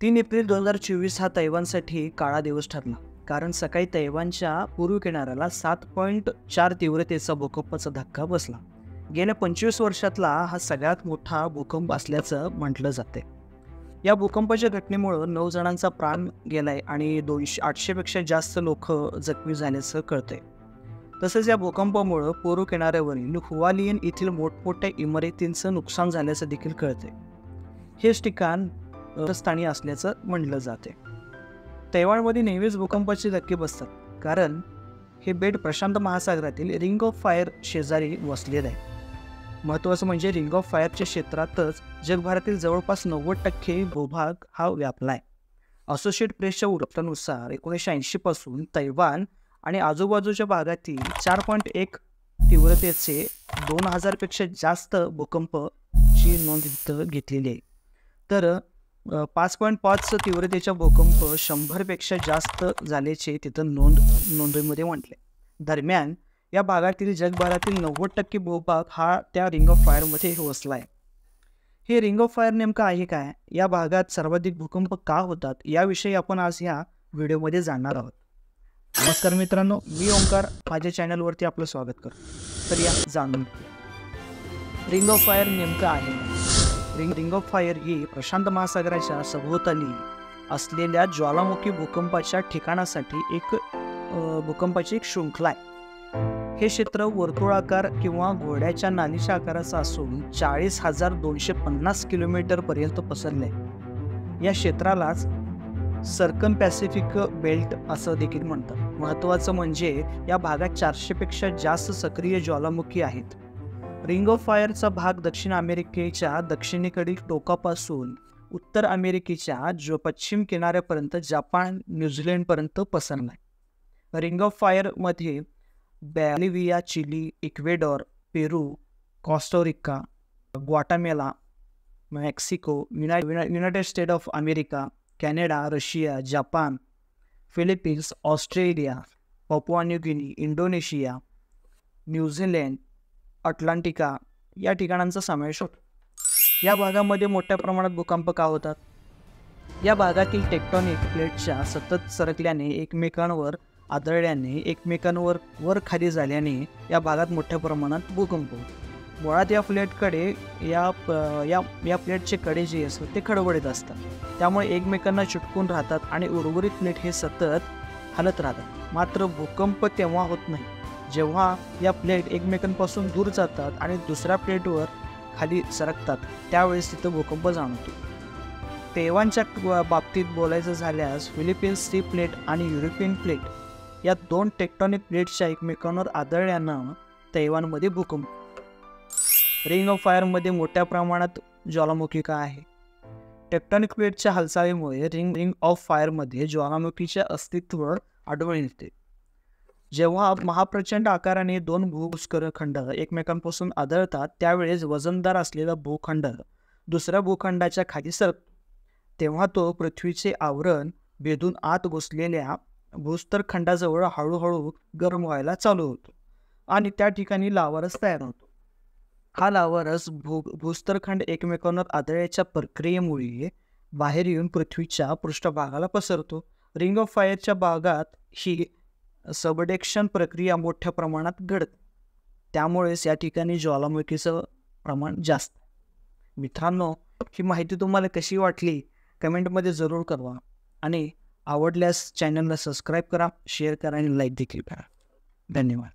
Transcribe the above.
3 April 2024 हा तैवानसाठी काळा दिवस ठरला, कारण सकाळी तैवानच्या पूर्व किनाऱ्याला 7.4 तीव्रतेचा भूकंपाचा धक्का बसला. गेल्या 25 वर्षातला हा सगळ्यात मोठा भूकंप असल्याचं म्हटलं जाते. या भूकंपाच्या घटनेमुळे 9 जणांचा प्राण गेलाय आणि 800 पेक्षा जास्त लोक जखमी झाल्याचं कळतंय. तसेच या भूकंपामुळे पूर्व किनाऱ्यावरील हुआलियन येथील मोठमोठ्या इमारतींचं नुकसान झाल्याचं देखील कळतंय. हेच ठिकाण स्थानी असल्याचं म्हणलं जाते. तैवानमध्ये नेहमीच भूकंपाचे धक्के बसतात, कारण हे बेट प्रशांत महासागरातील रिंग ऑफ फायर शेजारी वसलेलं आहे. महत्त्वाचं म्हणजे रिंग ऑफ फायरच्या क्षेत्रातच जगभरातील जवळपास 90% भूभाग हा व्यापला आहे. असोसिएट प्रेसच्या वृत्तानुसार 1980 पासून तैवान आणि आजूबाजूच्या भागातील 4.1 तीव्रतेचे 2000 पेक्षा जास्त भूकंपची नोंद घेतलेली आहे. तर 5.5 तीव्रतेच्या भूकंप 100 पेक्षा जास्त झाल्याचे तिथं नोंदीमध्ये म्हटले. दरम्यान या भागातील जगभरातील 90% भूभाग हा त्या रिंग ऑफ फायरमध्ये वसला आहे. हे रिंग ऑफ फायर नेमकं आहे काय? या भागात सर्वाधिक भूकंप का होतात, याविषयी आपण आज या व्हिडिओमध्ये जाणणार आहोत. नमस्कार मित्रांनो, मी ओंकार, माझ्या चॅनलवरती आपलं स्वागत करतो. तर या जाणून रिंग ऑफ फायर नेमकं आहे. रिंग ऑफ फायर ही प्रशांत महासागराच्या सभोवताली असलेल्या ज्वालामुखी भूकंपाच्या ठिकाणासाठी भूकंपाची एक शृंखला आहे. हे क्षेत्र वर्तुळाकार किंवा घोड्याच्या नालीच्या आकाराचं असून 40,250 किलोमीटर पर्यंत पसरले. या क्षेत्रालाच सर्कम पॅसिफिक बेल्ट असं देखील म्हणतात. महत्त्वाचं म्हणजे या भागात 400 पेक्षा जास्त सक्रिय ज्वालामुखी आहेत. रिंग ऑफ फायरचा भाग दक्षिण अमेरिकेच्या दक्षिणेकडील टोकापासून उत्तर अमेरिकेच्या पश्चिम किनाऱ्यापर्यंत जपान, न्यूझीलंडपर्यंत पसरला आहे. रिंग ऑफ फायरमध्ये Bolivia, Chile, Ecuador, Peru, Costa Rica, Guatemala, Mexico, United State of America, Canada, Russia, Japan, Philippines, Australia, Papua New Guinea, Indonesia, New Zealand, अटलांटिका या ठिकाणांचा समावेश होतो. या भागामध्ये मोठ्या प्रमाणात भूकंप का होतात? या भागातील टेक्टॉनिक प्लेटच्या सतत सरकल्याने, एकमेकांवर आदळल्याने, एकमेकांवर वर खाली झाल्याने या भागात मोठ्या प्रमाणात भूकंप होतो. मुळात या प्लेटकडे या प्लेटचे कडे जे असतात ते खडबडीत असतात, त्यामुळे एकमेकांना चिटकून राहतात आणि उर्वरित प्लेट हे सतत हलत राहतात. मात्र भूकंप तेव्हा होत नाही जेव्हा या प्लेट एकमेकांपासून दूर जातात आणि दुसऱ्या प्लेटवर खाली सरकतात, त्यावेळेस तिथं भूकंप जाणवतो. तैवानच्या बाबतीत बोलायचं झाल्यास फिलिपिन्सची प्लेट आणि युरोपियन प्लेट या 2 टेक्टॉनिक प्लेट्सच्या एकमेकांवर आदळल्यानं तैवानमध्ये भूकंप. रिंग ऑफ फायरमध्ये मोठ्या प्रमाणात ज्वालामुखी का आहे? टेक्टॉनिक प्लेटच्या हालचालीमुळे रिंग ऑफ फायरमध्ये ज्वालामुखीचे अस्तित्व आढळून येते. जेव्हा महाप्रचंड आकाराने 2 भूस्खलनखंड एकमेकांपासून आदळतात, त्यावेळेस वजनदार असलेला भूखंड दुसऱ्या भूखंडाच्या खाली सरकतो. तेव्हा तो पृथ्वीचे आवरण भेदून आत घुसलेल्या भूस्तरखंडाजवळ हळूहळू गरम व्हायला चालू होतो आणि त्या ठिकाणी लावारस तयार होतो. हा लावारस भूस्तरखंड एकमेकांवर आदळण्याच्या प्रक्रियेमुळे बाहेर येऊन पृथ्वीच्या पृष्ठभागाला पसरतो. रिंग ऑफ फायरच्या भागात ही सबडक्शन प्रक्रिया मोठ्या प्रमाणात घडते, त्यामुळेच या ठिकाणी ज्वालामुखीचं प्रमाण जास्त. मित्रांनो, ही माहिती तुम्हाला कशी वाटली कमेंटमध्ये जरूर कळवा आणि आवडल्यास चॅनलला सबस्क्राईब करा, शेअर करा आणि लाईक देखील करा. धन्यवाद.